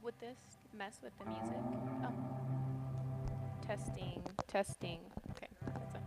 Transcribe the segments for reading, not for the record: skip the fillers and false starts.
Would this mess with the music? Oh, testing, testing. Okay, that's it.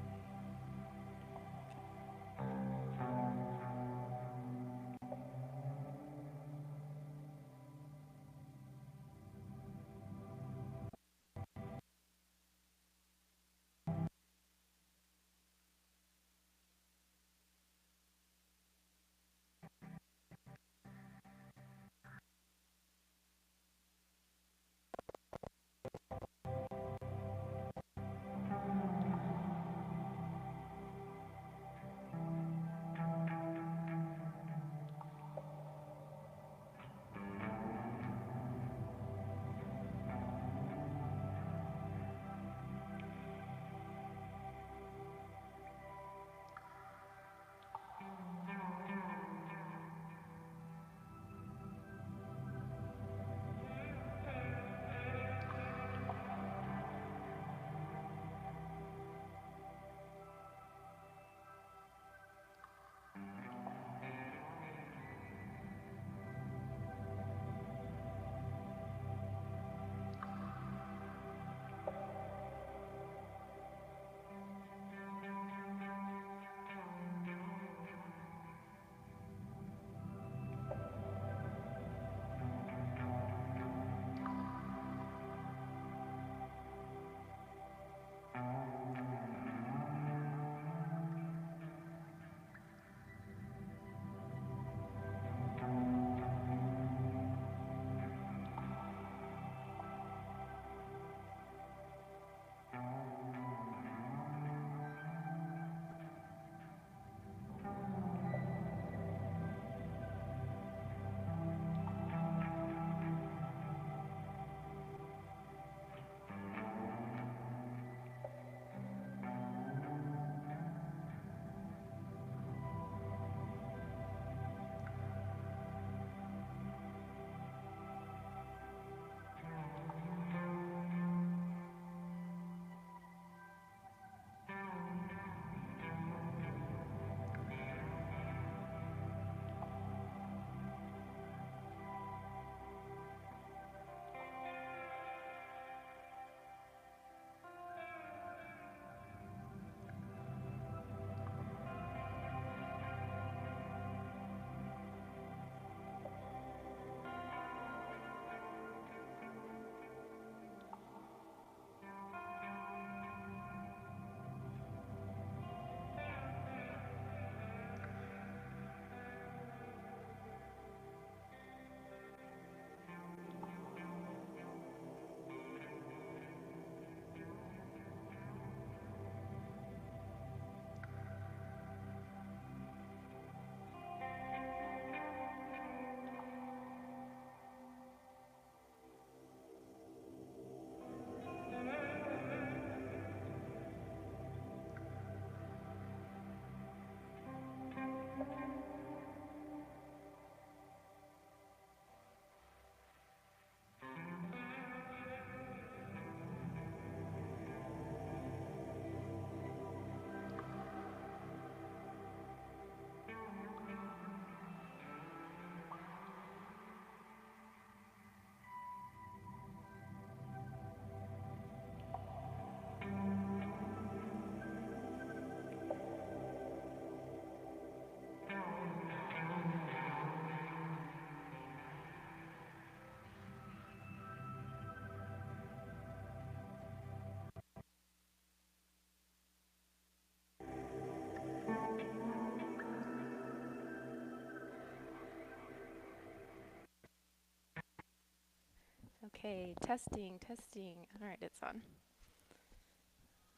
Okay, testing, testing. All right, it's on.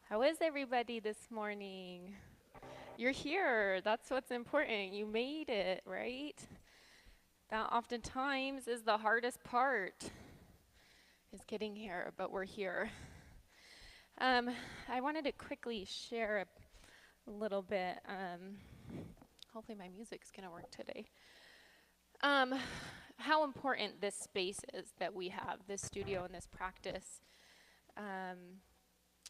How is everybody this morning? You're here. That's what's important. You made it, right? That oftentimes is the hardest part, is getting here, but we're here. Um, I wanted to quickly share a little bit. Hopefully my music's gonna work today. Um, how important this space is that we have, this studio and this practice. Um,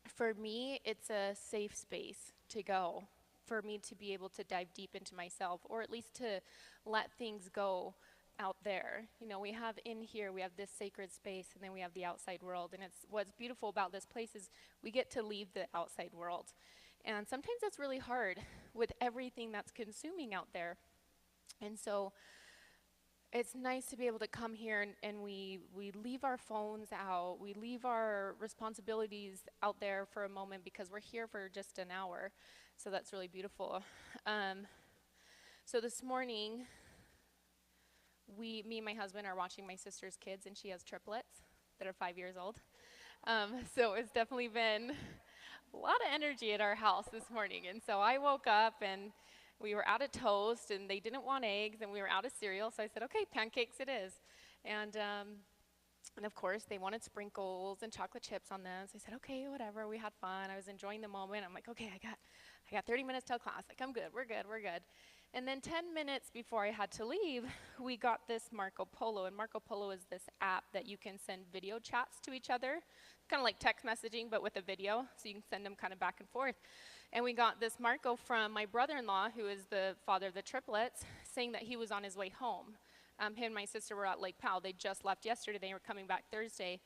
for me, it's a safe space to go, for me to be able to dive deep into myself, or at least to let things go out there. You know, we have in here, we have this sacred space, and then we have the outside world. And it's what's beautiful about this place is we get to leave the outside world. And sometimes that's really hard with everything that's consuming out there. And so it's nice to be able to come here and we leave our phones out. We leave our responsibilities out there for a moment because we're here for just an hour. So that's really beautiful. So this morning, me and my husband are watching my sister's kids, and she has triplets that are 5 years old. So it's definitely been a lot of energy at our house this morning. And so I woke up and we were out of toast and they didn't want eggs and we were out of cereal. So I said, okay, pancakes it is. And of course they wanted sprinkles and chocolate chips on them. So I said, okay, whatever. We had fun. I was enjoying the moment. I'm like, okay, I got 30 minutes till class. Like, I'm good. We're good. We're good. And then 10 minutes before I had to leave, we got this Marco Polo. And Marco Polo is this app that you can send video chats to each other. Kind of like text messaging, but with a video. So you can send them kind of back and forth. And we got this Marco from my brother-in-law, who is the father of the triplets, saying that he was on his way home. Him and my sister were at Lake Powell. They just left yesterday. They were coming back Thursday.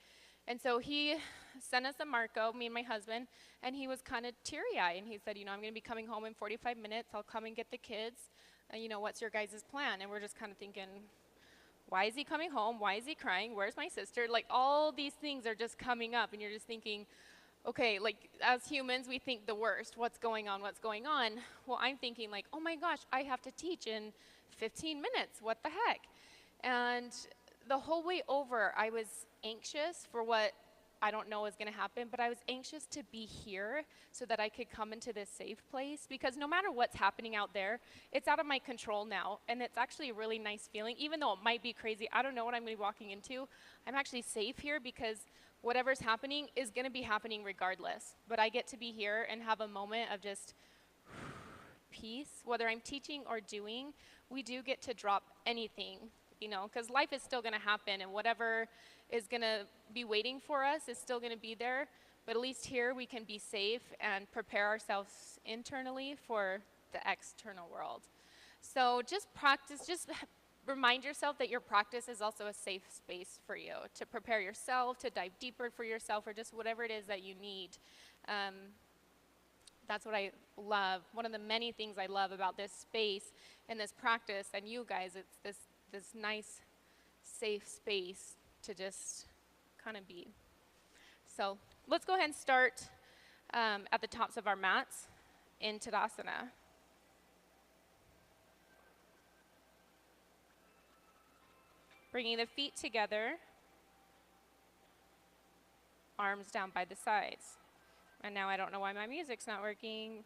And so he sent us a Marco, me and my husband, and he was kind of teary-eyed. And he said, you know, I'm going to be coming home in 45 minutes. I'll come and get the kids. You know, what's your guys' plan? And we're just kind of thinking, why is he coming home? Why is he crying? Where's my sister? Like, all these things are just coming up, and you're just thinking, okay, like, as humans, we think the worst. What's going on? What's going on? Well, I'm thinking, like, oh, my gosh, I have to teach in 15 minutes. What the heck? And the whole way over, I was anxious for what I don't know is going to happen, but I was anxious to be here so that I could come into this safe place, because no matter what's happening out there, it's out of my control now, and it's actually a really nice feeling. Even though it might be crazy, I don't know what I'm going to be walking into, I'm actually safe here because whatever's happening is going to be happening regardless. But I get to be here and have a moment of just peace. Whether I'm teaching or doing, we do get to drop anything, you know, because life is still going to happen, and whatever is going to be waiting for us is still going to be there. But at least here we can be safe and prepare ourselves internally for the external world. So just practice, just remind yourself that your practice is also a safe space for you to prepare yourself, to dive deeper for yourself, or just whatever it is that you need. That's what I love. One of the many things I love about this space and this practice and you guys, it's this nice, safe space to just kind of be. So let's go ahead and start at the tops of our mats in Tadasana. Bringing the feet together, arms down by the sides. And now I don't know why my music's not working.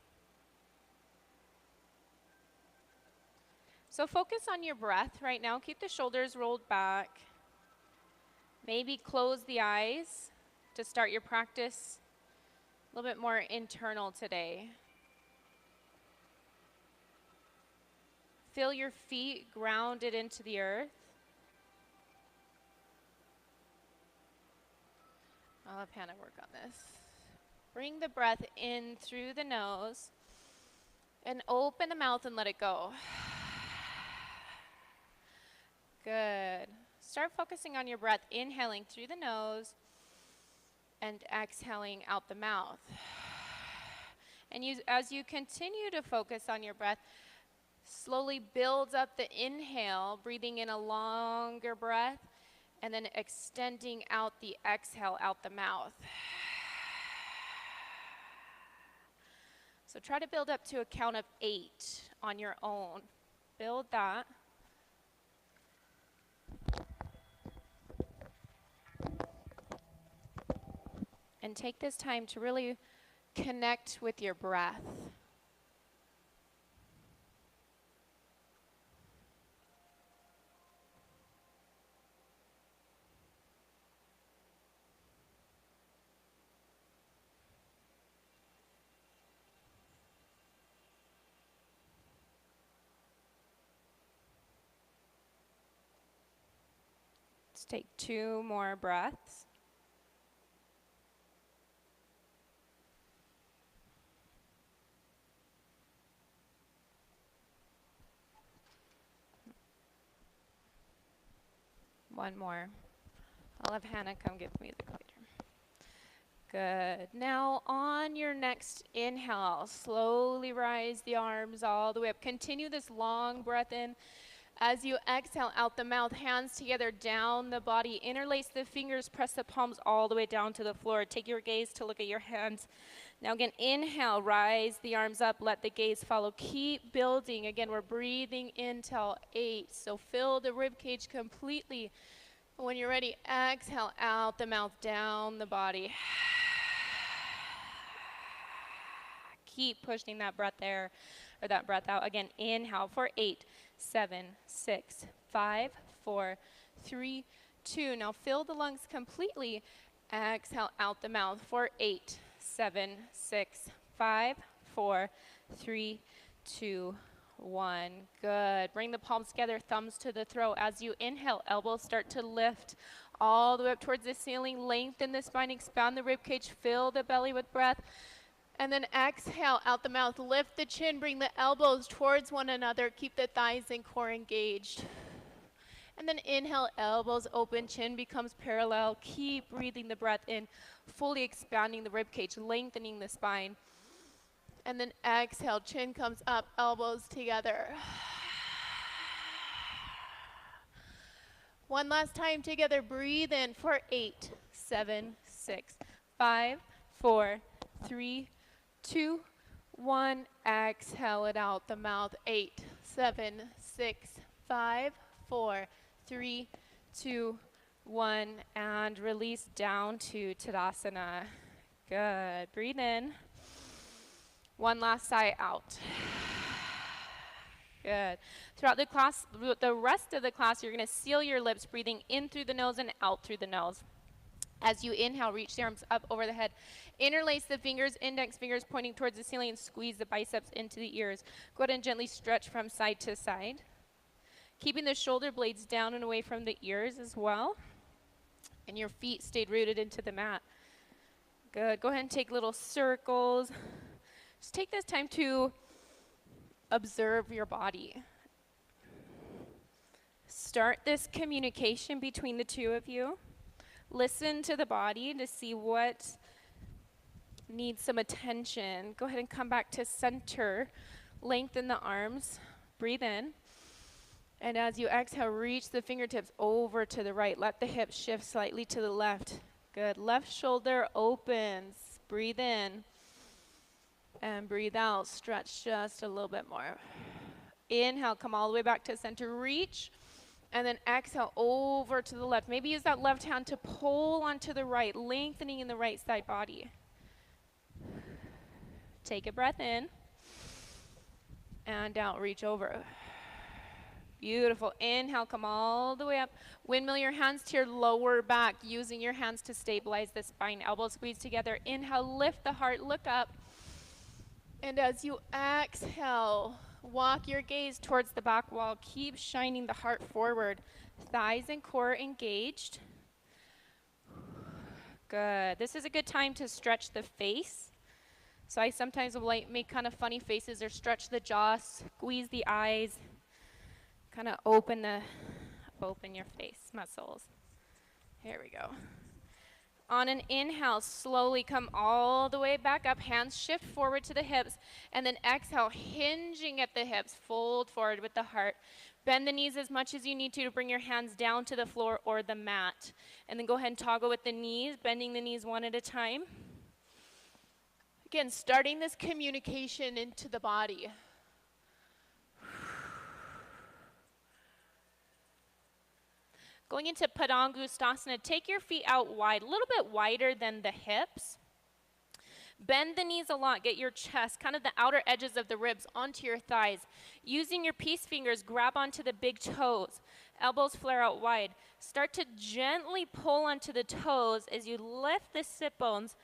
So focus on your breath right now. Keep the shoulders rolled back. Maybe close the eyes to start your practice a little bit more internal today. Feel your feet grounded into the earth. I'll have Hannah work on this. Bring the breath in through the nose and open the mouth and let it go. Good. Start focusing on your breath, inhaling through the nose and exhaling out the mouth. And as you continue to focus on your breath, slowly build up the inhale, breathing in a longer breath, and then extending out the exhale out the mouth. So try to build up to a count of 8 on your own. Build that. And take this time to really connect with your breath. Let's take 2 more breaths. One more. I'll have Hannah come give me the equator. Good. Now on your next inhale, slowly rise the arms all the way up. Continue this long breath in. As you exhale out the mouth, hands together down the body. Interlace the fingers, press the palms all the way down to the floor. Take your gaze to look at your hands. Now again, inhale, rise the arms up, let the gaze follow. Keep building. Again, we're breathing in till 8. So fill the rib cage completely. When you're ready, exhale out the mouth, down the body. Keep pushing that breath there, or that breath out. Again, inhale for 8, 7, 6, 5, 4, 3, 2. Now fill the lungs completely. Exhale out the mouth for 8, 7, 6, 5, 4, 3, 2, 1. Good. Bring the palms together, thumbs to the throat. As you inhale, elbows start to lift all the way up towards the ceiling. Lengthen the spine, expand the rib cage, fill the belly with breath. And then exhale out the mouth, lift the chin, bring the elbows towards one another, keep the thighs and core engaged. And then inhale, elbows open, chin becomes parallel. Keep breathing the breath in, fully expanding the rib cage, lengthening the spine. And then exhale, chin comes up, elbows together. One last time together, breathe in for 8, 7, 6, 5, 4, 3, 2, 1. Exhale it out the mouth. 8, 7, 6, 5, 4, 3, 2, 1. And release down to Tadasana. Good. Breathe in. One last sigh out. Good. Throughout the class, the rest of the class, you're going to seal your lips, breathing in through the nose and out through the nose. As you inhale, reach the arms up over the head. Interlace the fingers, index fingers pointing towards the ceiling, and squeeze the biceps into the ears. Go ahead and gently stretch from side to side. Keeping the shoulder blades down and away from the ears as well. And your feet stayed rooted into the mat. Good. Go ahead and take little circles. Just take this time to observe your body. Start this communication between the two of you. Listen to the body to see what needs some attention. Go ahead and come back to center. Lengthen the arms. Breathe in. And as you exhale, reach the fingertips over to the right. Let the hips shift slightly to the left. Good. Left shoulder opens. Breathe in. And breathe out. Stretch just a little bit more. Inhale, come all the way back to center. Reach. And then exhale over to the left. Maybe use that left hand to pull onto the right, lengthening in the right side body. Take a breath in. And out, reach over. Beautiful. Inhale, come all the way up. Windmill your hands to your lower back, using your hands to stabilize the spine. Elbows squeeze together. Inhale, lift the heart, look up. And as you exhale, walk your gaze towards the back wall. Keep shining the heart forward. Thighs and core engaged. Good. This is a good time to stretch the face. So I sometimes will make kind of funny faces or stretch the jaw, squeeze the eyes, kind of open your face muscles. Here we go. On an inhale, slowly come all the way back up. Hands shift forward to the hips. And then exhale, hinging at the hips. Fold forward with the heart. Bend the knees as much as you need to bring your hands down to the floor or the mat. And then go ahead and toggle with the knees, bending the knees one at a time. Again, starting this communication into the body. Going into Padangusthasana, take your feet out wide, a little bit wider than the hips. Bend the knees a lot, get your chest, kind of the outer edges of the ribs onto your thighs. Using your peace fingers, grab onto the big toes. Elbows flare out wide. Start to gently pull onto the toes as you lift the sit bones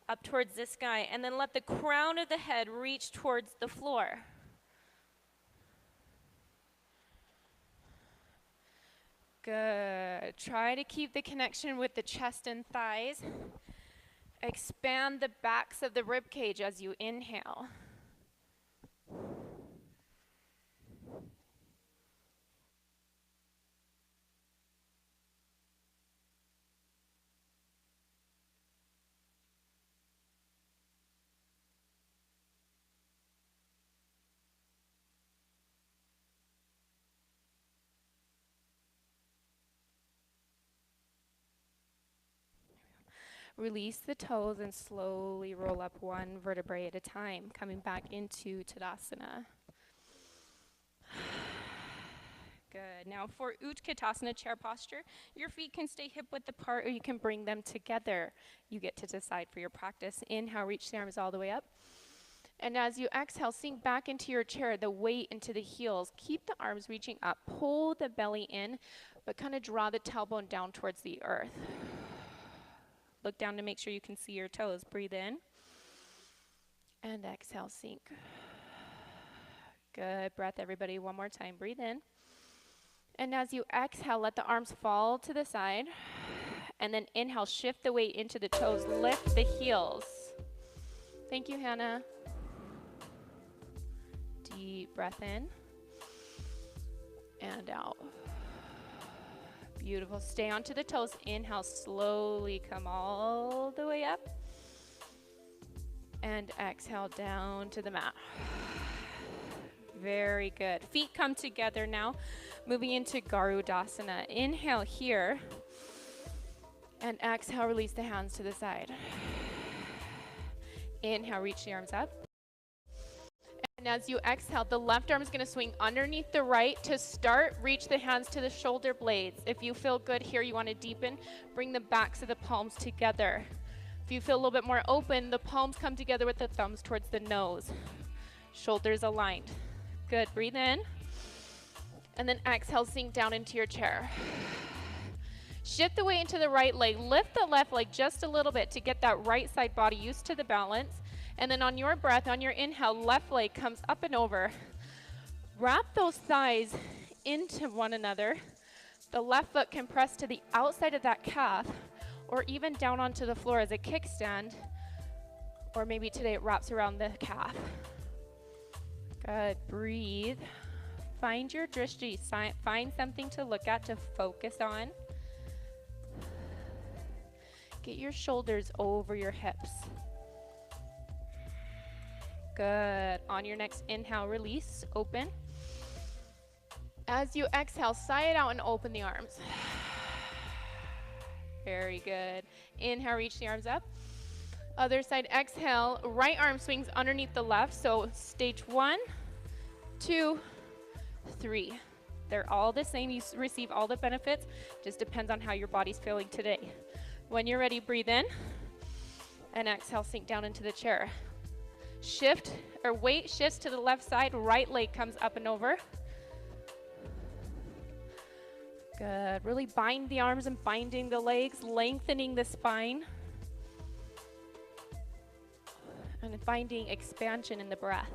up towards the sky, and then let the crown of the head reach towards the floor. Good. Try to keep the connection with the chest and thighs. Expand the backs of the rib cage as you inhale. Release the toes and slowly roll up one vertebrae at a time, coming back into Tadasana. Good. Now for Utkatasana, chair posture, your feet can stay hip-width apart or you can bring them together. You get to decide for your practice. Inhale, reach the arms all the way up. And as you exhale, sink back into your chair, the weight into the heels. Keep the arms reaching up. Pull the belly in, but kind of draw the tailbone down towards the earth. Look down to make sure you can see your toes. Breathe in. And exhale, sink. Good breath, everybody. One more time. Breathe in. And as you exhale, let the arms fall to the side. And then inhale, shift the weight into the toes. Lift the heels. Thank you, Hannah. Deep breath in. And out. Beautiful. Stay onto the toes. Inhale, slowly come all the way up. And exhale down to the mat. Very good. Feet come together now. Moving into Garudasana. Inhale here. And exhale, release the hands to the side. Inhale, reach the arms up. And as you exhale, the left arm is going to swing underneath the right. To start, reach the hands to the shoulder blades. If you feel good here, you want to deepen, bring the backs of the palms together. If you feel a little bit more open, the palms come together with the thumbs towards the nose. Shoulders aligned. Good. Breathe in. And then exhale, sink down into your chair. Shift the weight into the right leg. Lift the left leg just a little bit to get that right side body used to the balance. And then on your breath, on your inhale, left leg comes up and over. Wrap those thighs into one another. The left foot can press to the outside of that calf or even down onto the floor as a kickstand. Or maybe today it wraps around the calf. Good. Breathe. Find your drishti. Find something to look at, to focus on. Get your shoulders over your hips. Good. On your next inhale, release, open. As you exhale, sigh it out and open the arms. Very good. Inhale, reach the arms up. Other side, exhale, right arm swings underneath the left. So stage 1, 2, 3. They're all the same. You receive all the benefits. Just depends on how your body's feeling today. When you're ready, breathe in. And exhale, sink down into the chair. Shift, or weight shifts to the left side. Right leg comes up and over. Good. Really bind the arms and binding the legs, lengthening the spine. And finding expansion in the breath.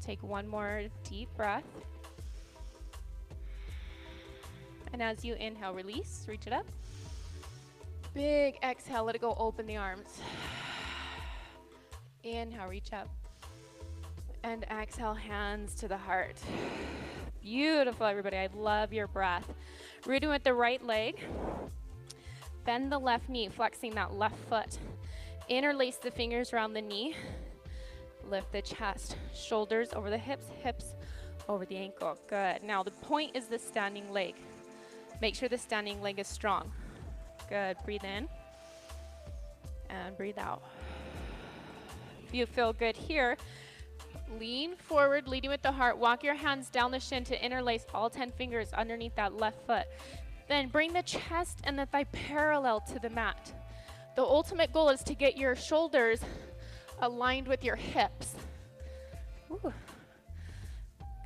Take one more deep breath. And as you inhale, release, reach it up. Big exhale, let it go, open the arms. Inhale, reach up. And exhale, hands to the heart. Beautiful, everybody. I love your breath. We're doing with the right leg. Bend the left knee, flexing that left foot. Interlace the fingers around the knee. Lift the chest, shoulders over the hips, hips over the ankle. Good. Now the point is the standing leg. Make sure the standing leg is strong. Good. Breathe in and breathe out. If you feel good here, lean forward, leading with the heart. Walk your hands down the shin to interlace all 10 fingers underneath that left foot. Then bring the chest and the thigh parallel to the mat. The ultimate goal is to get your shoulders aligned with your hips. Ooh.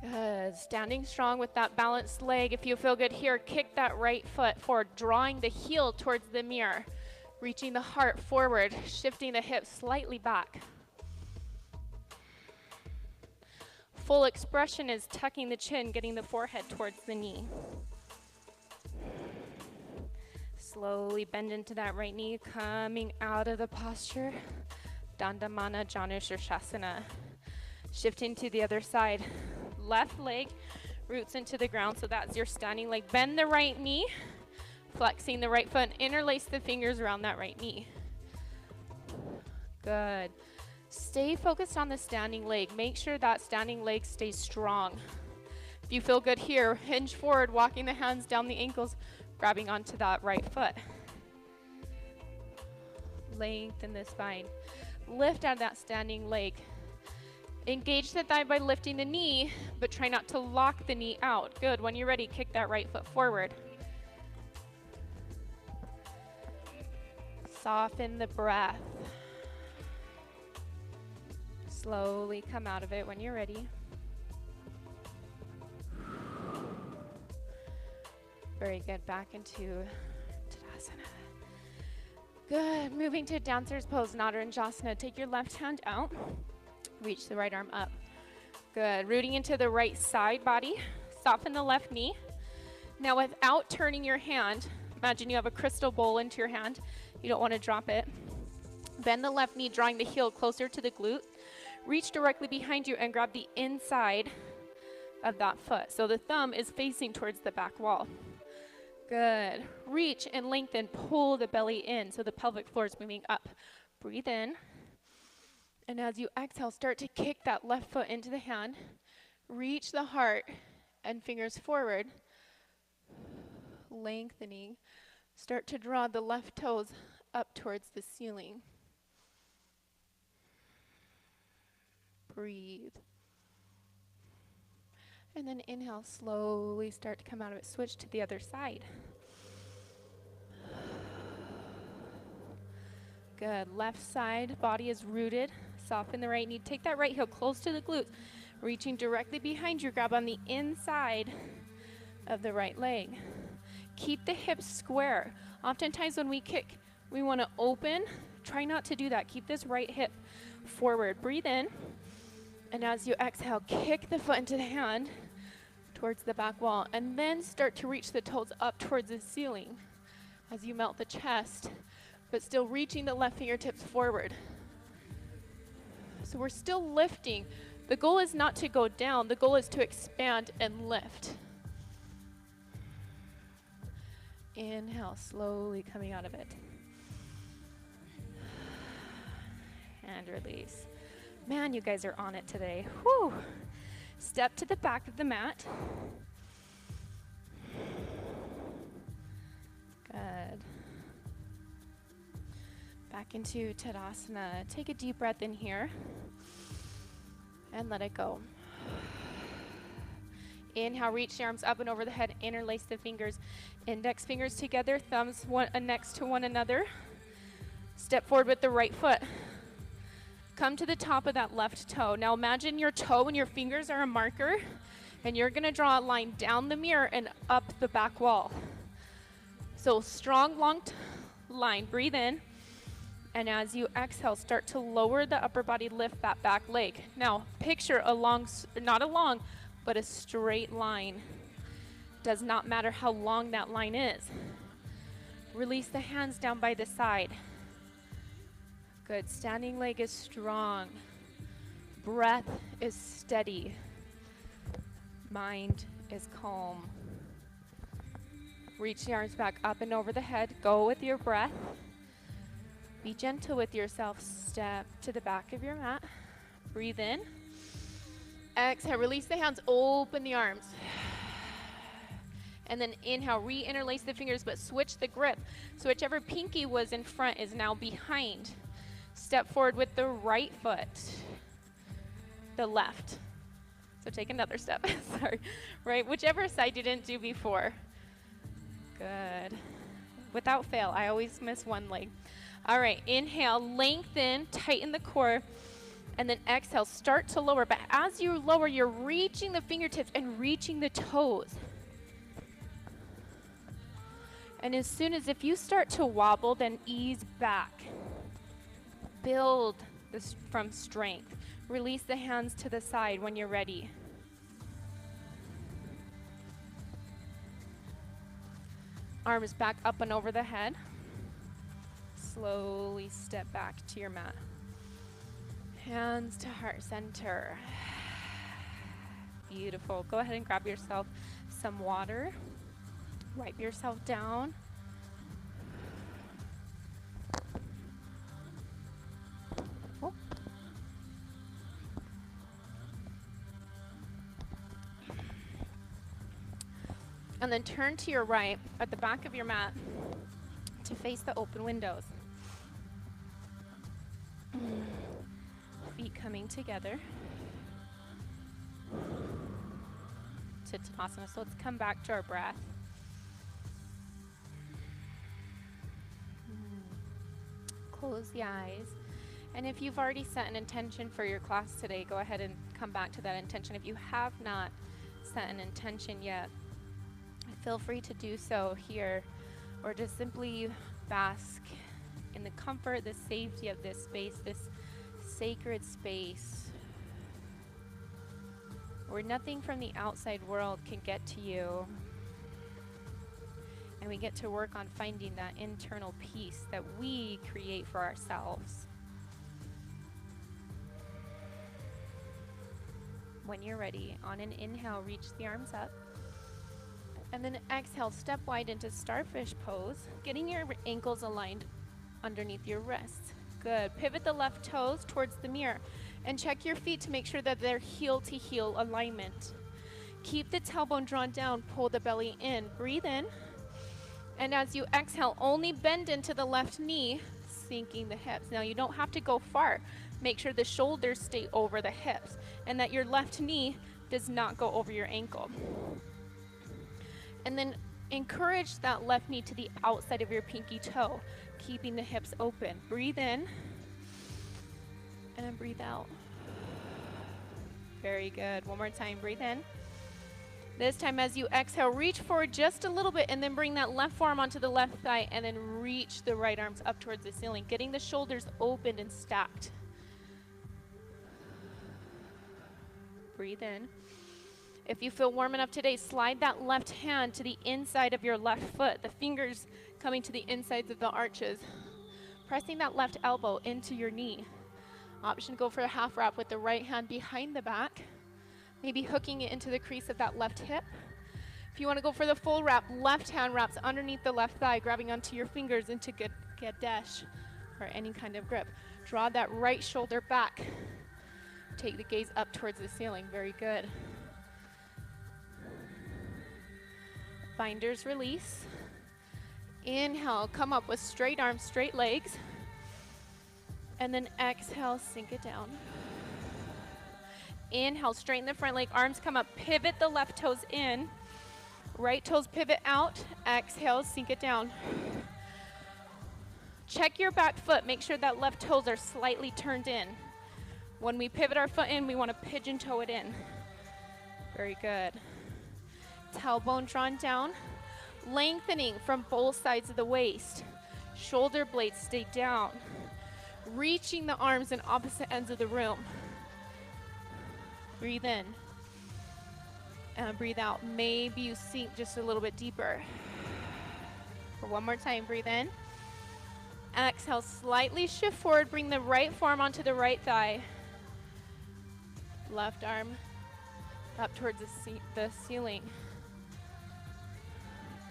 Good. Standing strong with that balanced leg. If you feel good here, kick that right foot forward, drawing the heel towards the mirror, reaching the heart forward, shifting the hips slightly back. Full expression is tucking the chin, getting the forehead towards the knee. Slowly bend into that right knee, coming out of the posture. Dandamana Janu Shirshasana. Shifting to the other side. Left leg roots into the ground, so that's your standing leg. Bend the right knee, flexing the right foot. Interlace the fingers around that right knee. Good. Stay focused on the standing leg. Make sure that standing leg stays strong. If you feel good here, hinge forward, walking the hands down the ankles, grabbing onto that right foot. Lengthen the spine. Lift out of that standing leg. Engage the thigh by lifting the knee, but try not to lock the knee out. Good. When you're ready, kick that right foot forward. Soften the breath. Slowly come out of it when you're ready. Very good. Back into Tadasana. Good. Moving to downstairs pose, Nadarajasana. Take your left hand out. Reach the right arm up. Good. Rooting into the right side body. Soften the left knee. Now without turning your hand, imagine you have a crystal bowl into your hand. You don't want to drop it. Bend the left knee, drawing the heel closer to the glute. Reach directly behind you and grab the inside of that foot. So the thumb is facing towards the back wall. Good. Reach and lengthen. Pull the belly in so the pelvic floor is moving up. Breathe in. And as you exhale, start to kick that left foot into the hand. Reach the heart and fingers forward. Lengthening. Start to draw the left toes up towards the ceiling. Breathe. And then inhale, slowly start to come out of it. Switch to the other side. Good. Left side, body is rooted. Soften the right knee. Take that right heel close to the glutes. Reaching directly behind you. Grab on the inside of the right leg. Keep the hips square. Oftentimes when we kick, we want to open. Try not to do that. Keep this right hip forward. Breathe in. And as you exhale, kick the foot into the hand towards the back wall. And then start to reach the toes up towards the ceiling as you melt the chest, but still reaching the left fingertips forward. So we're still lifting. The goal is not to go down. The goal is to expand and lift. Inhale, slowly coming out of it. And release. Man, you guys are on it today. Whew. Step to the back of the mat. Good. Back into Tadasana. Take a deep breath in here and let it go. Inhale, reach the arms up and over the head. Interlace the fingers. Index fingers together, thumbs next to one another. Step forward with the right foot. Come to the top of that left toe. Now imagine your toe and your fingers are a marker, and you're going to draw a line down the mirror and up the back wall. So strong, long line. Breathe in. And as you exhale, start to lower the upper body, lift that back leg. Now picture not a long, but a straight line. Does not matter how long that line is. Release the hands down by the side. Good. Standing leg is strong. Breath is steady. Mind is calm. Reach the arms back up and over the head. Go with your breath. Be gentle with yourself. Step to the back of your mat. Breathe in. Exhale. Release the hands. Open the arms. And then inhale. Re-interlace the fingers, but switch the grip. So whichever pinky was in front is now behind. Step forward with the right foot, the left. So take another step, sorry. Right, whichever side you didn't do before. Good. Without fail, I always miss one leg. All right, inhale, lengthen, tighten the core, and then exhale, start to lower. But as you lower, you're reaching the fingertips and reaching the toes. And as soon as if you start to wobble, then ease back. Build this from strength. Release the hands to the side when you're ready. Arms back up and over the head. Slowly step back to your mat. Hands to heart center. Beautiful. Go ahead and grab yourself some water. Wipe yourself down. And then turn to your right at the back of your mat to face the open windows. Feet coming together. Tadasana. So let's come back to our breath. Close the eyes. And if you've already set an intention for your class today, go ahead and come back to that intention. If you have not set an intention yet, feel free to do so here, or just simply bask in the comfort, the safety of this space, this sacred space where nothing from the outside world can get to you. And we get to work on finding that internal peace that we create for ourselves. When you're ready, on an inhale, reach the arms up. And then exhale, step wide into starfish pose, getting your ankles aligned underneath your wrists. Good. Pivot the left toes towards the mirror and check your feet to make sure that they're heel to heel alignment. Keep the tailbone drawn down, pull the belly in, breathe in. And as you exhale, only bend into the left knee, sinking the hips. Now you don't have to go far. Make sure the shoulders stay over the hips and that your left knee does not go over your ankle. And then encourage that left knee to the outside of your pinky toe, keeping the hips open. Breathe in and breathe out. Very good. One more time, breathe in. This time as you exhale, reach forward just a little bit and then bring that left forearm onto the left thigh and then reach the right arms up towards the ceiling, getting the shoulders opened and stacked. Breathe in. If you feel warm enough today, slide that left hand to the inside of your left foot, the fingers coming to the insides of the arches, pressing that left elbow into your knee. Option to go for a half wrap with the right hand behind the back, maybe hooking it into the crease of that left hip. If you want to go for the full wrap, left hand wraps underneath the left thigh, grabbing onto your fingers into Ganesh or any kind of grip. Draw that right shoulder back. Take the gaze up towards the ceiling. Very good. Binders release. Inhale, come up with straight arms, straight legs. And then exhale, sink it down. Inhale, straighten the front leg, arms come up, pivot the left toes in. Right toes pivot out. Exhale, sink it down. Check your back foot, make sure that left toes are slightly turned in. When we pivot our foot in, we want to pigeon toe it in. Very good. Tailbone drawn down, lengthening from both sides of the waist. Shoulder blades stay down. Reaching the arms in opposite ends of the room. Breathe in. And breathe out. Maybe you sink just a little bit deeper. For one more time, breathe in. Exhale, slightly shift forward. Bring the right forearm onto the right thigh. Left arm up towards the ceiling.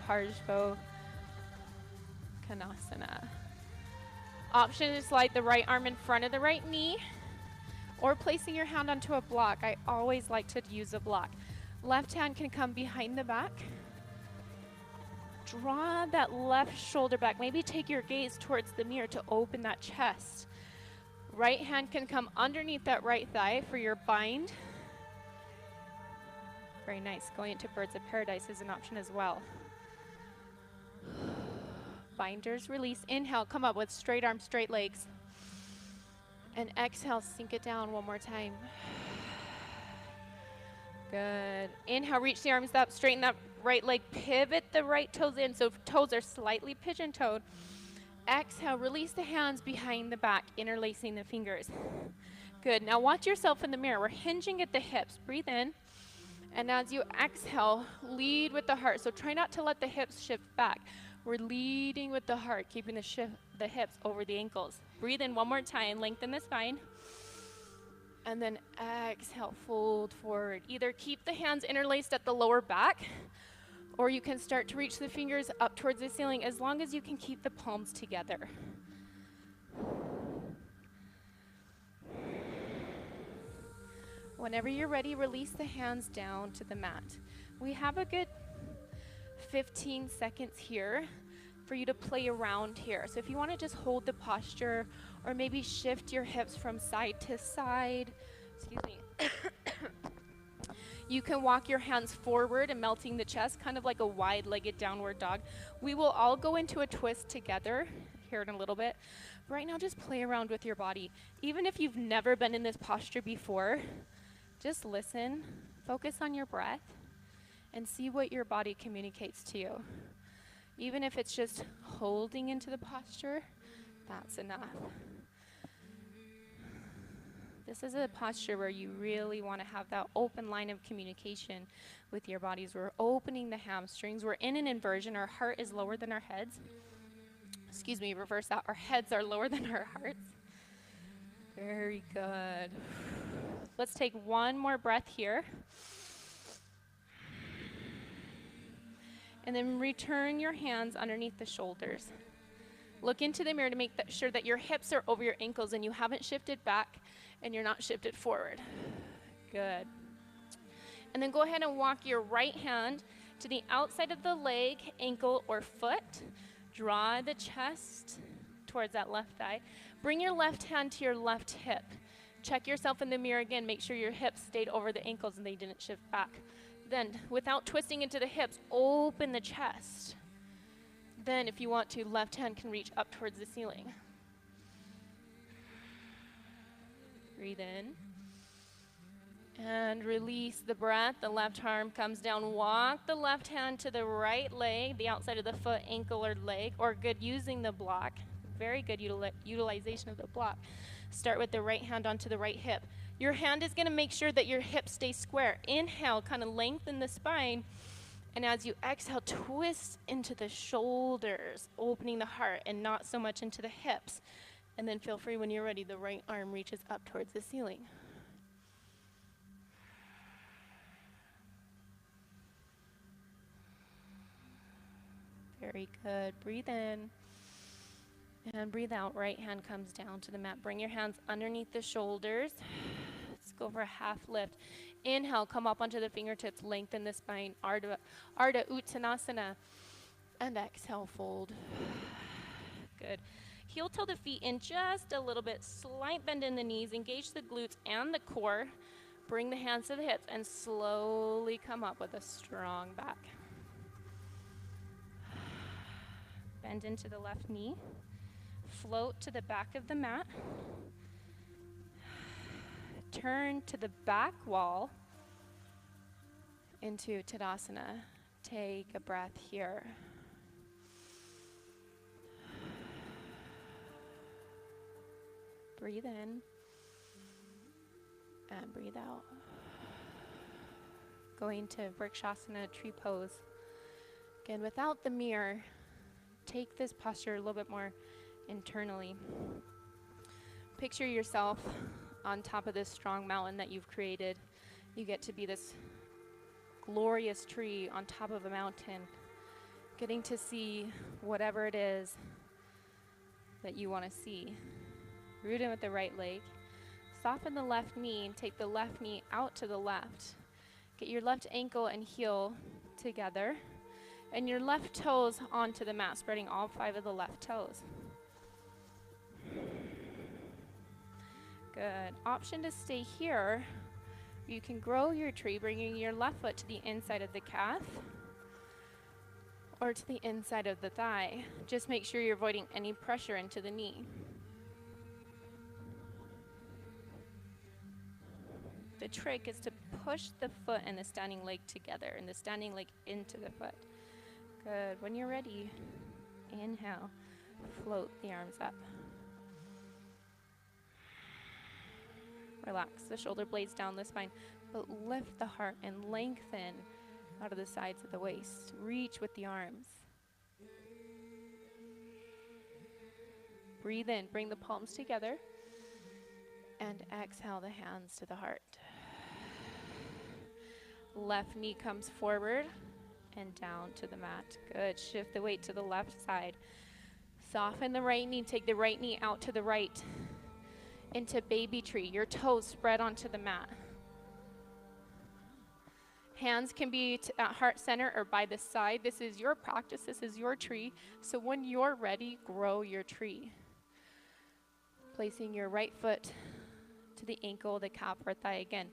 Parshvo Konasana. Option to slide the right arm in front of the right knee or placing your hand onto a block. I always like to use a block. Left hand can come behind the back. Draw that left shoulder back. Maybe take your gaze towards the mirror to open that chest. Right hand can come underneath that right thigh for your bind. Very nice. Going into birds of paradise is an option as well. Binders release. Inhale, come up with straight arms, straight legs. And exhale, sink it down one more time. Good. Inhale, reach the arms up, straighten that right leg, pivot the right toes in so toes are slightly pigeon-toed. Exhale, release the hands behind the back, interlacing the fingers. Good. Now watch yourself in the mirror. We're hinging at the hips. Breathe in. And as you exhale, lead with the heart. So try not to let the hips shift back. We're leading with the heart, keeping the hips over the ankles. Breathe in one more time, lengthen the spine. And then exhale, fold forward. Either keep the hands interlaced at the lower back, or you can start to reach the fingers up towards the ceiling as long as you can keep the palms together. Whenever you're ready, release the hands down to the mat. We have a good 15 seconds here for you to play around here. So if you want to just hold the posture or maybe shift your hips from side to side, excuse me. You can walk your hands forward and melting the chest, kind of like a wide-legged downward dog. We will all go into a twist together here in a little bit. Right now, just play around with your body. Even if you've never been in this posture before, just listen, focus on your breath, and see what your body communicates to you. Even if it's just holding into the posture, that's enough. This is a posture where you really want to have that open line of communication with your bodies. We're opening the hamstrings. We're in an inversion. Our heart is lower than our heads. Excuse me, reverse that. Our heads are lower than our hearts. Very good. Let's take one more breath here. And then return your hands underneath the shoulders. Look into the mirror to make sure that your hips are over your ankles and you haven't shifted back and you're not shifted forward. Good. And then go ahead and walk your right hand to the outside of the leg, ankle, or foot. Draw the chest towards that left thigh. Bring your left hand to your left hip. Check yourself in the mirror again. Make sure your hips stayed over the ankles and they didn't shift back. Then, without twisting into the hips, open the chest. Then, if you want to, left hand can reach up towards the ceiling. Breathe in. And release the breath. The left arm comes down. Walk the left hand to the right leg, the outside of the foot, ankle, or leg, or good using the block. Very good utilization of the block. Start with the right hand onto the right hip. Your hand is going to make sure that your hips stay square. Inhale, kind of lengthen the spine. And as you exhale, twist into the shoulders, opening the heart and not so much into the hips. And then feel free when you're ready, the right arm reaches up towards the ceiling. Very good. Breathe in. And breathe out. Right hand comes down to the mat. Bring your hands underneath the shoulders. Let's go for a half lift. Inhale, come up onto the fingertips, lengthen the spine. Ardha Uttanasana. And exhale, fold. Good. Heel toe the feet in just a little bit. Slight bend in the knees. Engage the glutes and the core. Bring the hands to the hips and slowly come up with a strong back. Bend into the left knee. Float to the back of the mat. Turn to the back wall into Tadasana. Take a breath here. Breathe in and breathe out. Going to Vrikshasana, tree pose. Again, without the mirror, take this posture a little bit more internally. Picture yourself on top of this strong mountain that you've created. You get to be this glorious tree on top of a mountain, getting to see whatever it is that you want to see. Root in with the right leg. Soften the left knee and take the left knee out to the left. Get your left ankle and heel together and your left toes onto the mat, spreading all 5 of the left toes. Good. Option to stay here. You can grow your tree, bringing your left foot to the inside of the calf or to the inside of the thigh. Just make sure you're avoiding any pressure into the knee. The trick is to push the foot and the standing leg together and the standing leg into the foot. Good. When you're ready, inhale, float the arms up. Relax the shoulder blades down the spine, but lift the heart and lengthen out of the sides of the waist. Reach with the arms. Breathe in, bring the palms together, and exhale the hands to the heart. Left knee comes forward and down to the mat. Good. Shift the weight to the left side. Soften the right knee. Take the right knee out to the right into baby tree. Your toes spread onto the mat. Hands can be at heart center or by the side. This is your practice. This is your tree. So when you're ready, grow your tree. Placing your right foot to the ankle, the calf or thigh. Again,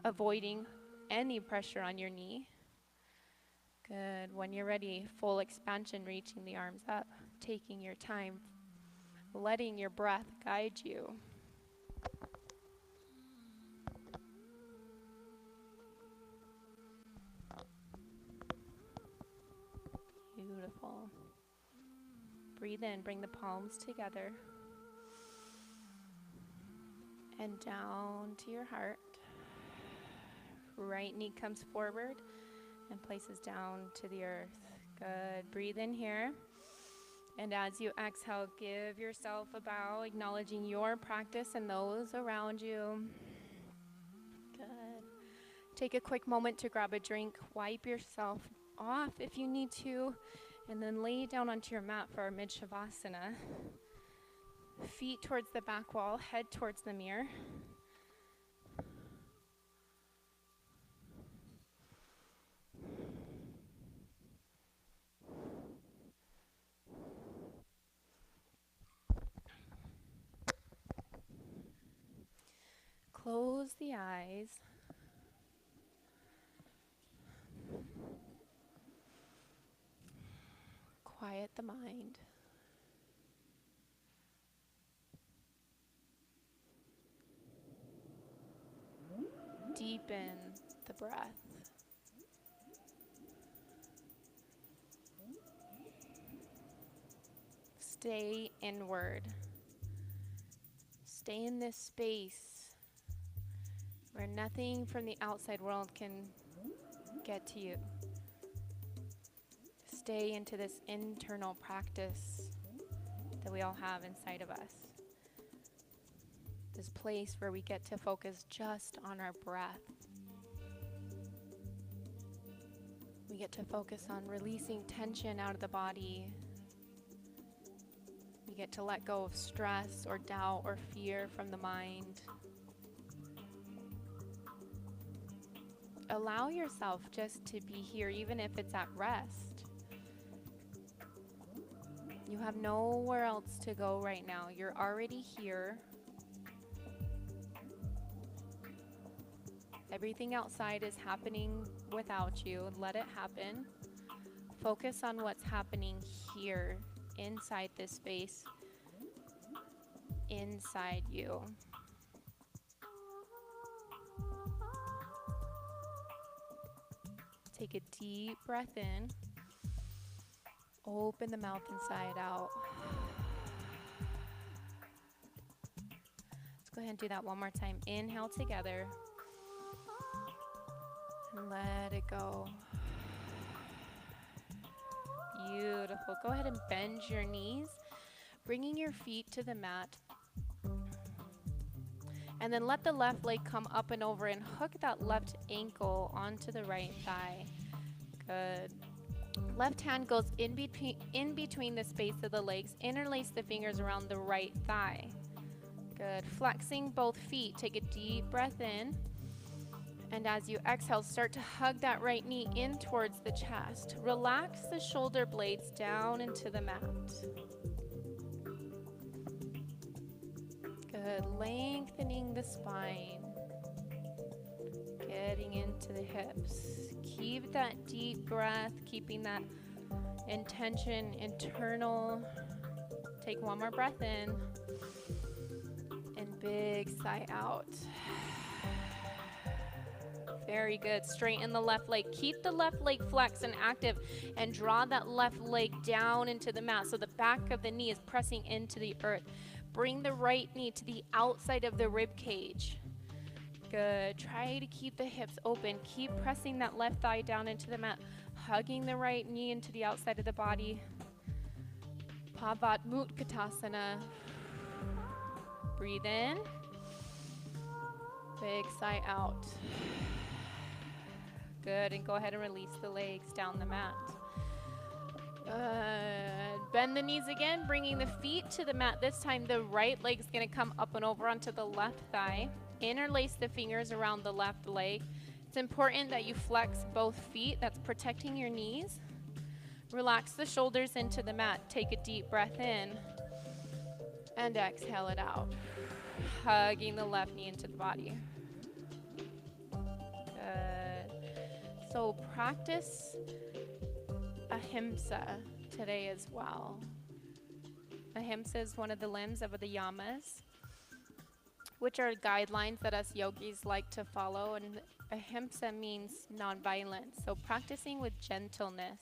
avoiding any pressure on your knee. Good. When you're ready, full expansion, reaching the arms up, taking your time, letting your breath guide you. Beautiful. Breathe in, bring the palms together. And down to your heart. Right knee comes forward and places down to the earth. Good. Breathe in here. And as you exhale, give yourself a bow, acknowledging your practice and those around you. Good. Take a quick moment to grab a drink. Wipe yourself off if you need to. And then lay down onto your mat for our mid-shavasana. Feet towards the back wall, head towards the mirror. Close the eyes. Quiet the mind. Deepen the breath. Stay inward. Stay in this space where nothing from the outside world can get to you. Stay into this internal practice that we all have inside of us. This place where we get to focus just on our breath. We get to focus on releasing tension out of the body. We get to let go of stress or doubt or fear from the mind. Allow yourself just to be here, even if it's at rest. You have nowhere else to go right now. You're already here. Everything outside is happening without you. Let it happen. Focus on what's happening here, inside this space, inside you. Take a deep breath in. Open the mouth inside out. Let's go ahead and do that one more time. Inhale together. And let it go. Beautiful. Go ahead and bend your knees, bringing your feet to the mat. And then let the left leg come up and over and hook that left ankle onto the right thigh. Good. Left hand goes in between the space of the legs. Interlace the fingers around the right thigh. Good. Flexing both feet. Take a deep breath in. And as you exhale, start to hug that right knee in towards the chest. Relax the shoulder blades down into the mat. Good. Lengthening the spine. Getting into the hips. Keep that deep breath, keeping that intention internal. Take one more breath in. And big sigh out. Very good. Straighten the left leg. Keep the left leg flexed and active and draw that left leg down into the mat so the back of the knee is pressing into the earth. Bring the right knee to the outside of the rib cage. Good. Try to keep the hips open. Keep pressing that left thigh down into the mat. Hugging the right knee into the outside of the body. Pavatmutkatasana. Breathe in. Big sigh out. Good, and go ahead and release the legs down the mat. Bend the knees again, bringing the feet to the mat. This time the right leg's gonna come up and over onto the left thigh. Interlace the fingers around the left leg. It's important that you flex both feet. That's protecting your knees. Relax the shoulders into the mat. Take a deep breath in and exhale it out. Hugging the left knee into the body. Good. So practice ahimsa today as well. Ahimsa is one of the limbs of the yamas, which are guidelines that us yogis like to follow. And ahimsa means nonviolence. So practicing with gentleness.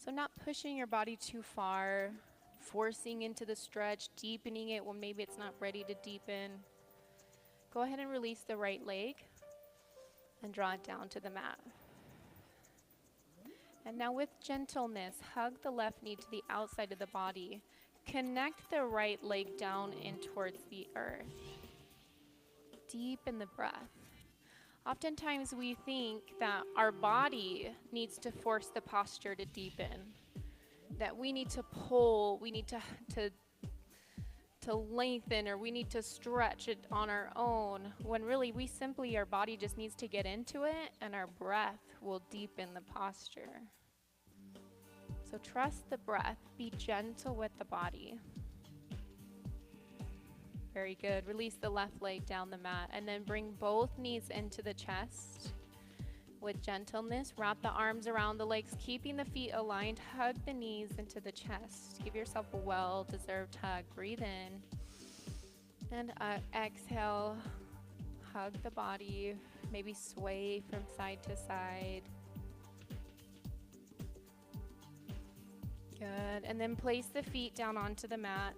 So not pushing your body too far, forcing into the stretch, deepening it when maybe it's not ready to deepen. Go ahead and release the right leg and draw it down to the mat. And now with gentleness, hug the left knee to the outside of the body. Connect the right leg down in towards the earth. Deepen the breath. Oftentimes we think that our body needs to force the posture to deepen, that we need to pull, we need to lengthen, or we need to stretch it on our own, when really we simply, our body just needs to get into it and our breath will deepen the posture. So trust the breath, be gentle with the body. Very good. Release the left leg down the mat and then bring both knees into the chest. With gentleness, wrap the arms around the legs, keeping the feet aligned. Hug the knees into the chest. Give yourself a well-deserved hug. Breathe in and exhale. Hug the body. Maybe sway from side to side. Good. And then place the feet down onto the mat,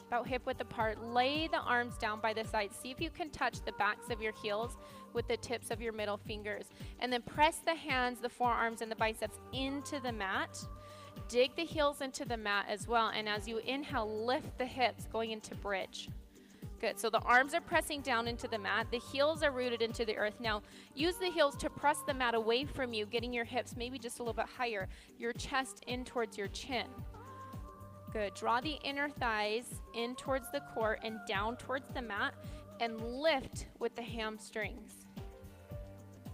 about hip width apart. Lay the arms down by the sides. See if you can touch the backs of your heels with the tips of your middle fingers. And then press the hands, the forearms, and the biceps into the mat. Dig the heels into the mat as well. And as you inhale, lift the hips, going into bridge. Good. So the arms are pressing down into the mat. The heels are rooted into the earth. Now, use the heels to press the mat away from you, getting your hips maybe just a little bit higher, your chest in towards your chin. Good. Draw the inner thighs in towards the core and down towards the mat, and lift with the hamstrings.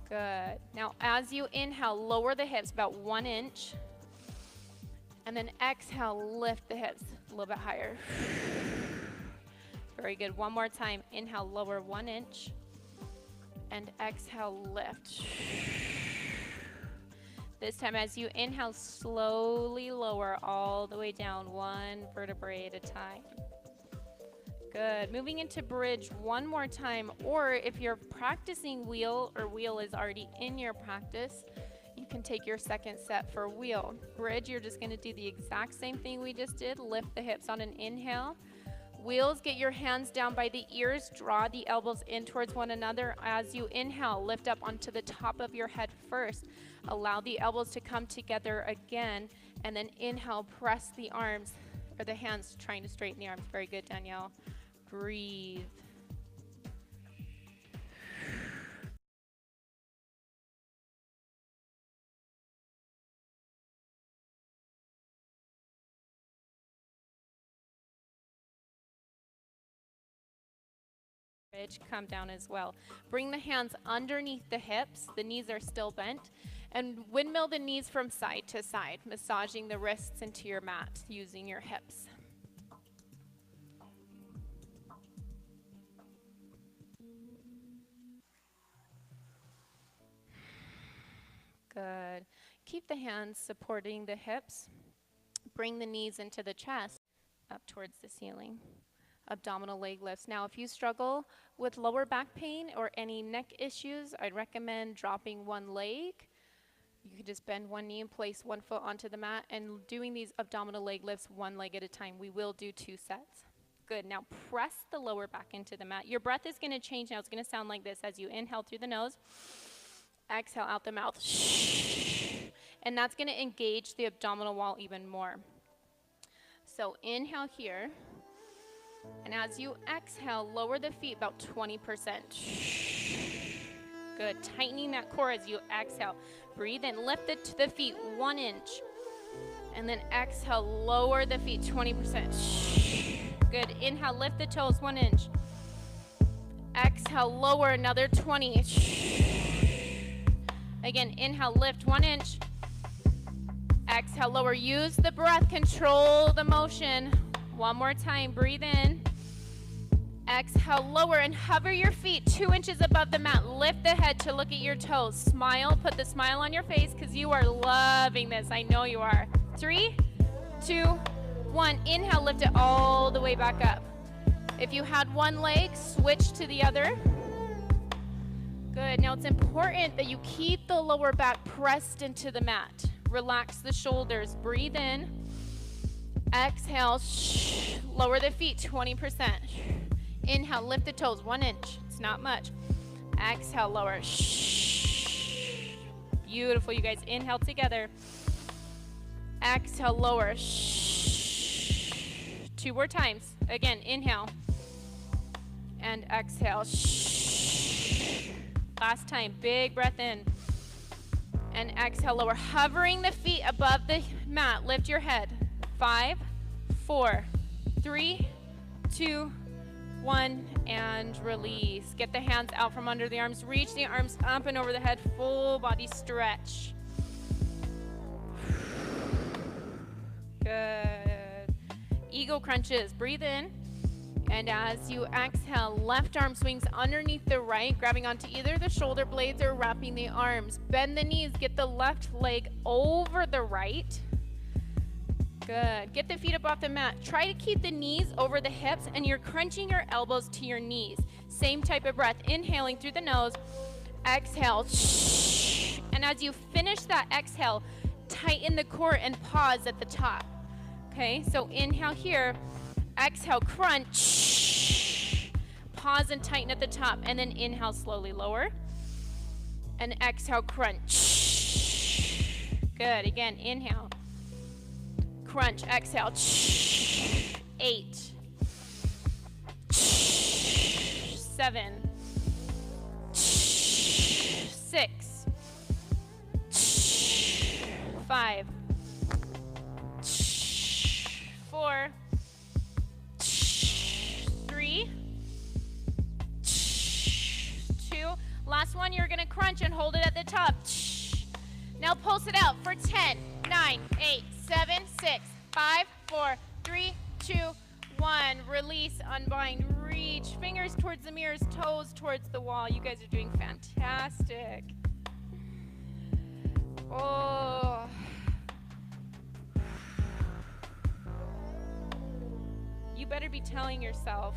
Good. Now, as you inhale, lower the hips about 1 inch. And then exhale, lift the hips a little bit higher. Very good. One more time. Inhale, lower 1 inch. And exhale, lift. This time, as you inhale, slowly lower all the way down, 1 vertebrae at a time. Good. Moving into bridge one more time, or if you're practicing wheel, or wheel is already in your practice, you can take your second set for wheel. Bridge, you're just going to do the exact same thing we just did. Lift the hips on an inhale. Wheels, get your hands down by the ears. Draw the elbows in towards one another. As you inhale, lift up onto the top of your head first. Allow the elbows to come together again. And then inhale, press the arms, or the hands, trying to straighten the arms. Very good, Danielle. Breathe. Come down as well. Bring the hands underneath the hips. The knees are still bent. And windmill the knees from side to side, massaging the wrists into your mat using your hips. Good. Keep the hands supporting the hips. Bring the knees into the chest, up towards the ceiling. Abdominal leg lifts. Now, if you struggle with lower back pain or any neck issues, I'd recommend dropping one leg. You can just bend one knee and place one foot onto the mat and doing these abdominal leg lifts one leg at a time. We will do 2 sets. Good. Now, press the lower back into the mat. Your breath is going to change now. It's going to sound like this as you inhale through the nose, exhale out the mouth. And that's going to engage the abdominal wall even more. So inhale here. And as you exhale, lower the feet about 20%. Good. Tightening that core as you exhale. Breathe in. Lift the feet 1 inch. And then exhale, lower the feet 20%. Good. Inhale, lift the toes 1 inch. Exhale, lower another 20. Again, inhale, lift 1 inch. Exhale, lower. Use the breath, control the motion. One more time, breathe in. Exhale, lower, and hover your feet 2 inches above the mat. Lift the head to look at your toes. Smile, put the smile on your face because you are loving this. I know you are. 3, 2, 1. Inhale, lift it all the way back up. If you had one leg, switch to the other. Good. Now it's important that you keep the lower back pressed into the mat. Relax the shoulders. Breathe in. Exhale. Lower the feet 20%. Inhale, lift the toes 1 inch. It's not much. Exhale, lower. Beautiful, you guys. Inhale together. Exhale, lower. 2 more times. Again, inhale. And exhale. Last time. Big breath in. And exhale, lower. Hovering the feet above the mat. Lift your head. 5, 4, 3, 2, 1, and release. Get the hands out from under the arms. Reach the arms up and over the head. Full body stretch. Good. Eagle crunches. Breathe in. And as you exhale, left arm swings underneath the right, grabbing onto either the shoulder blades or wrapping the arms. Bend the knees. Get the left leg over the right. Good. Get the feet up off the mat. Try to keep the knees over the hips, and you're crunching your elbows to your knees. Same type of breath. Inhaling through the nose. Exhale. And as you finish that exhale, tighten the core and pause at the top. Okay, so inhale here. Exhale, crunch. Pause and tighten at the top, and then inhale, slowly lower. And exhale, crunch. Good. Again, inhale. Crunch, exhale. 8, 7, 6, 5, 4, 3, 2. Last one, you're gonna crunch and hold it at the top. Now pulse it out for 10, 9, 8, 7, 6, 5, 4, 3, 2, 1. Release, unbind, reach. Fingers towards the mirrors, toes towards the wall. You guys are doing fantastic. Oh. You better be telling yourself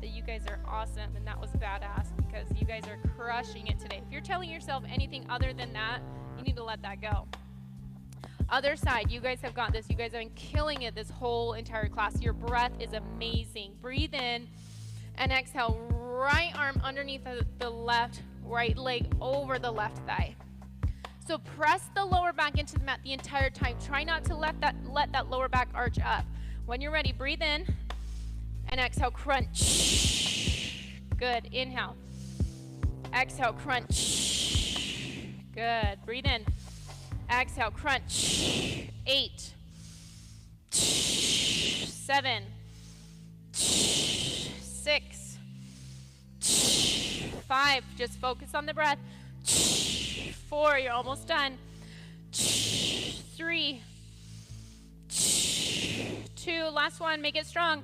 that you guys are awesome and that was badass, because you guys are crushing it today. If you're telling yourself anything other than that, you need to let that go. Other side, you guys have got this. You guys have been killing it this whole entire class. Your breath is amazing. Breathe in and exhale. Right arm underneath the left, right leg over the left thigh. So press the lower back into the mat the entire time. Try not to let that lower back arch up. When you're ready, breathe in and exhale, crunch. Good. Inhale. Exhale, crunch. Good. Breathe in. Exhale, crunch. 8, 7, 6, 5. Just focus on the breath. 4, you're almost done. 3, 2, last one, make it strong.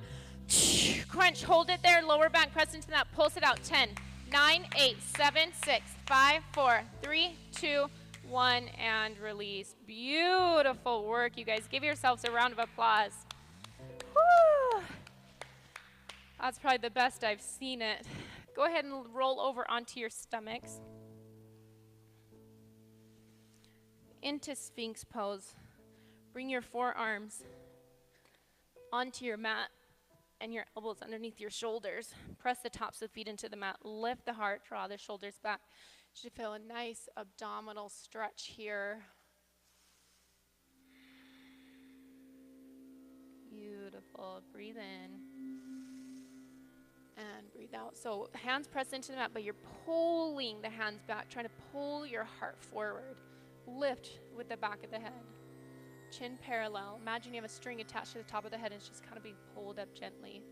Crunch, hold it there, lower back, press into that, pulse it out. 10, 9, 8, 7, 6, 5, 4, 3, 2, 1, and release. Beautiful work, you guys. Give yourselves a round of applause. Woo! That's probably the best I've seen it. Go ahead and roll over onto your stomachs. Into Sphinx pose. Bring your forearms onto your mat and your elbows underneath your shoulders. Press the tops of the feet into the mat. Lift the heart, draw the shoulders back. You should feel a nice abdominal stretch here. Beautiful. Breathe in and breathe out. So hands press into the mat, but you're pulling the hands back, trying to pull your heart forward. Lift with the back of the head. Chin parallel. Imagine you have a string attached to the top of the head and it's just kind of being pulled up gently.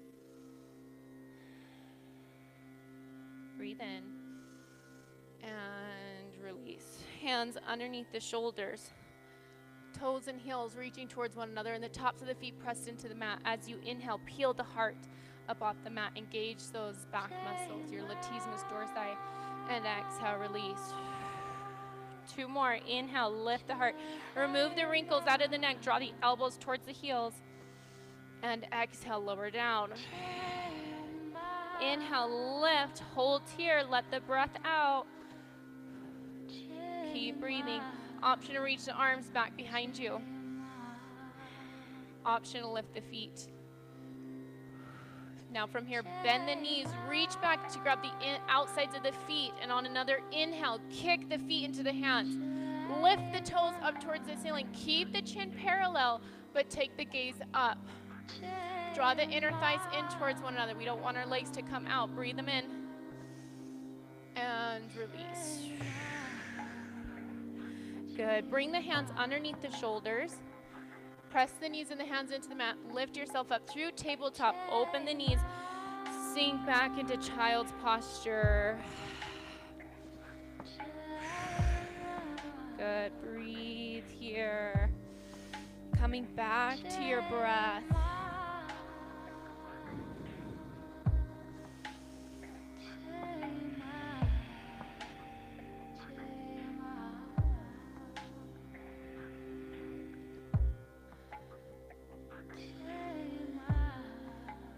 Breathe in and release. hands underneath the shoulders. Toes and heels reaching towards one another, and the tops of the feet pressed into the mat. As you inhale, peel the heart up off the mat. Engage those back muscles, your latissimus dorsi, and exhale, release. 2 more. Inhale, lift the heart. Remove the wrinkles out of the neck. Draw the elbows towards the heels. And exhale, lower down. Inhale, lift. Hold here. Let the breath out. Keep breathing. Option to reach the arms back behind you. Option to lift the feet. Now from here, bend the knees, reach back to grab the outsides of the feet, and on another inhale, kick the feet into the hands. Lift the toes up towards the ceiling. Keep the chin parallel, but take the gaze up. Draw the inner thighs in towards one another. We don't want our legs to come out. Breathe them in. And release. Good. Bring the hands underneath the shoulders. Press the knees and the hands into the mat. Lift yourself up through tabletop. Open the knees. Sink back into child's posture. Good. Breathe here. Coming back to your breath.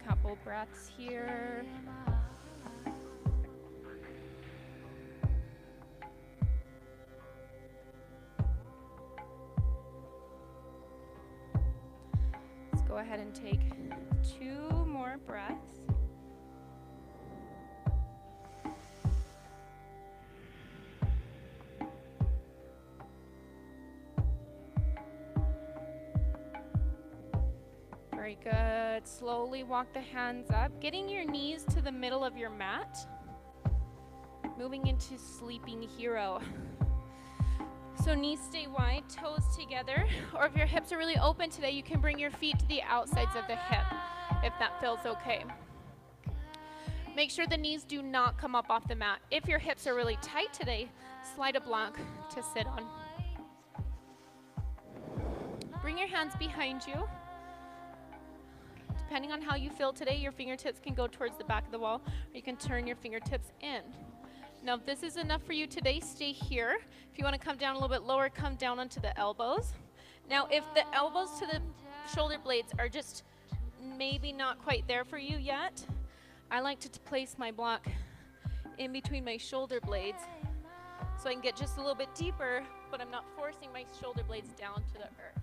Couple breaths here. Let's go ahead and take 2 more breaths. Very good. Slowly walk the hands up, getting your knees to the middle of your mat. Moving into sleeping hero. So knees stay wide, toes together, or if your hips are really open today, you can bring your feet to the outsides of the hip, if that feels okay. Make sure the knees do not come up off the mat. If your hips are really tight today, slide a block to sit on. Bring your hands behind you. Depending on how you feel today, your fingertips can go towards the back of the wall, or you can turn your fingertips in. Now, if this is enough for you today, stay here. If you want to come down a little bit lower, come down onto the elbows. Now, if the elbows to the shoulder blades are just maybe not quite there for you yet, I like to place my block in between my shoulder blades so I can get just a little bit deeper, but I'm not forcing my shoulder blades down to the earth.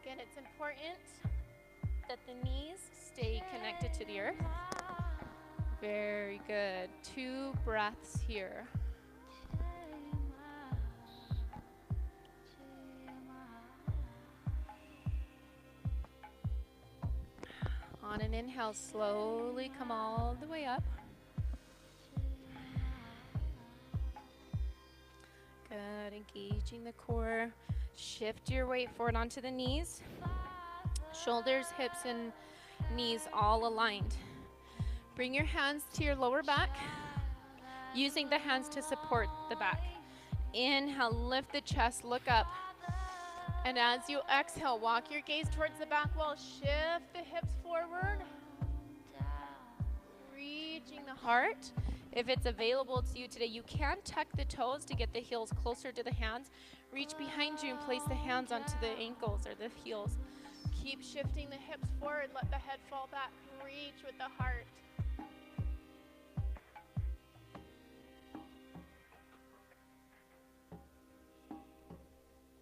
Again, it's important that the knees stay connected to the earth. Very good. 2 breaths here. On an inhale, slowly come all the way up. Good. Engaging the core. Shift your weight forward onto the knees. Shoulders, hips, and knees all aligned. Bring your hands to your lower back, using the hands to support the back. Inhale, lift the chest, look up. And as you exhale, walk your gaze towards the back wall. Shift the hips forward. Reaching the heart. If it's available to you today, you can tuck the toes to get the heels closer to the hands. Reach behind you and place the hands onto the ankles or the heels. Keep shifting the hips forward. Let the head fall back. Reach with the heart.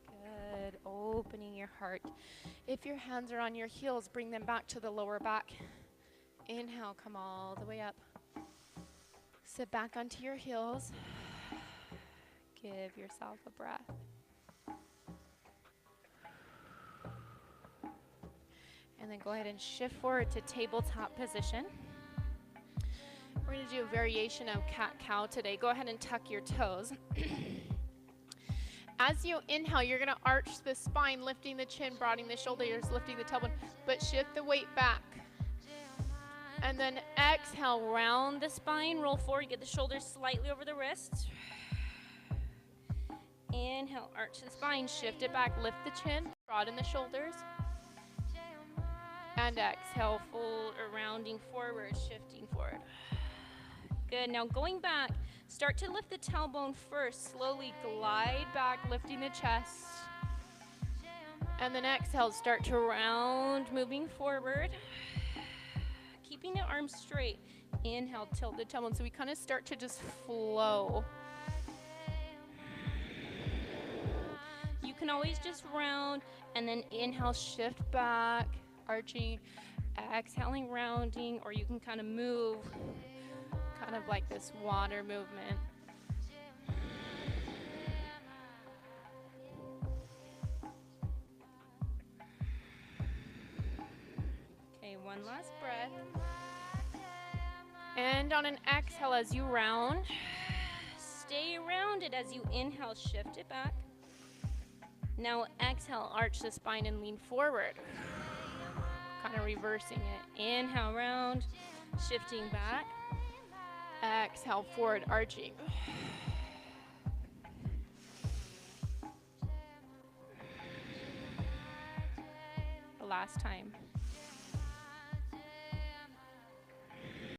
Good. Opening your heart. If your hands are on your heels, bring them back to the lower back. Inhale, come all the way up. Sit back onto your heels. Give yourself a breath. And then go ahead and shift forward to tabletop position. We're going to do a variation of cat-cow today. Go ahead and tuck your toes. As you inhale, you're going to arch the spine, lifting the chin, broadening the shoulders, lifting the tailbone, but shift the weight back. And then exhale, round the spine, roll forward, get the shoulders slightly over the wrists. Inhale, arch the spine, shift it back, lift the chin, broaden the shoulders. And exhale, fold or rounding forward, shifting forward. Good, now going back, start to lift the tailbone first, slowly glide back, lifting the chest. And then exhale, start to round, moving forward. Keeping the arms straight. Inhale, tilt the tailbone. So we kind of start to just flow. You can always just round and then inhale, shift back, arching, exhaling, rounding, or you can kind of move, kind of like this water movement. Okay, one last breath. And on an exhale as you round, stay rounded as you inhale, shift it back. Now exhale, arch the spine and lean forward. Kind of reversing it. Inhale, round, shifting back. Exhale, forward, arching. The last time.